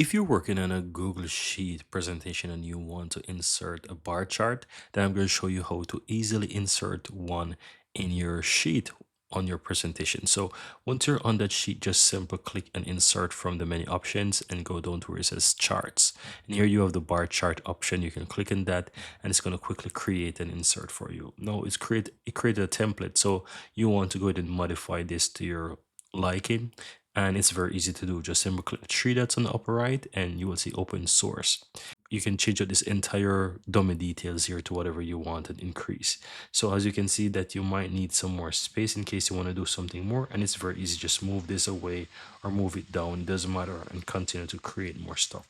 If you're working on a Google Sheet presentation and you want to insert a bar chart, then I'm going to show you how to easily insert one in your sheet on your presentation. So once you're on that sheet, just simply click and insert from the menu options and go down to where it says charts. And here you have the bar chart option. You can click on that and it's going to quickly create an insert for you. Now it created a template. So you want to go ahead and modify this to your liking, and it's very easy to do. Just simply click the three dots on the upper right and you will see open source. You can change out this entire dummy details here to whatever you want and increase. So as you can see that you might need some more space in case you want to do something more, and it's very easy. Just move this away or move it down, it doesn't matter, and continue to create more stuff.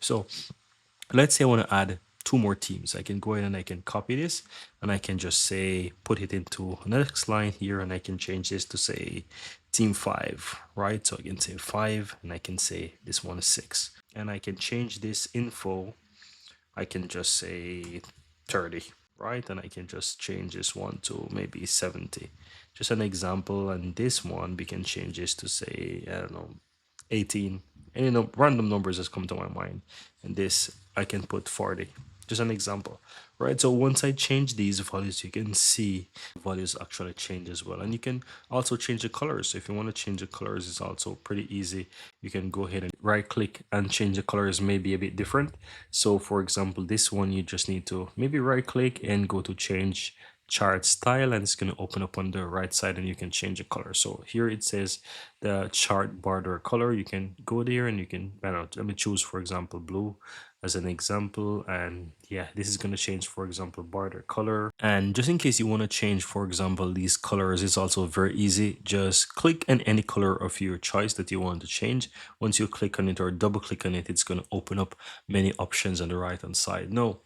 So let's say I want to add two more teams. I can go ahead and I can copy this and I can just say put it into the next line here, and I can change this to say team 5, right? So I can say 5 and I can say this one is 6, and I can change this info. I can just say 30, right? And I can just change this one to maybe 70, just an example. And this one we can change this to say, I don't know, 18, any random numbers that come to my mind. And this I can put 40, just an example, right? So once I change these values, you can see values actually change as well. And you can also change the colors. So if you want to change the colors, it's also pretty easy. You can go ahead and right click and change the colors, maybe a bit different. So for example, this one, you just need to maybe right click and go to change chart style, and it's going to open up on the right side and you can change the color. So here it says the chart border color. You can go there and you can, I don't know, let me choose for example blue as an example. And yeah, this is going to change for example border color. And just in case you want to change for example these colors, it's also very easy. Just click on any color of your choice that you want to change. Once you click on it or double click on it, it's going to open up many options on the right hand side. No,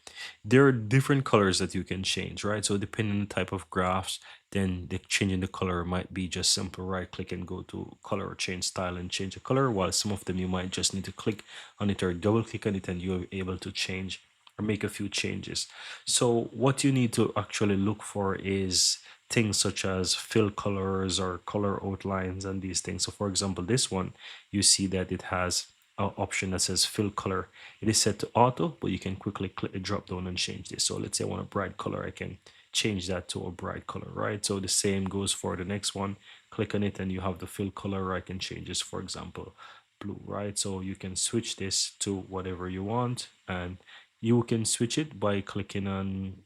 there are different colors that you can change, right? So depending on the type of graphs, then the changing the color might be just simple right click and go to color or change style and change the color, while some of them you might just need to click on it or double click on it and you're able to change or make a few changes. So what you need to actually look for is things such as fill colors or color outlines and these things. So for example, this one, you see that it has an option that says fill color. It is set to auto, but you can quickly click the drop down and change this. So let's say I want a bright color, I can change that to a bright color, right? So the same goes for the next one. Click on it and you have the fill color. I can change this, for example, blue, right? So you can switch this to whatever you want, and you can switch it by clicking on,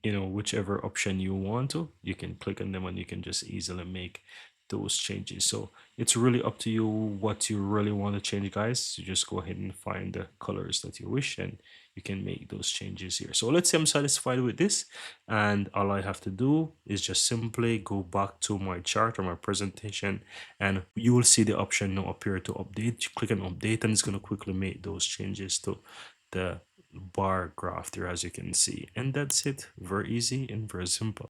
whichever option you want to. You can click on them and you can just easily make those changes. So it's really up to you what you really want to change, guys. You just go ahead and find the colors that you wish and you can make those changes here. So let's say I'm satisfied with this, and all I have to do is just simply go back to my chart or my presentation, and you will see the option now appear to update. You click on update and it's going to quickly make those changes to the bar graph there, as you can see. And that's it. Very easy and very simple.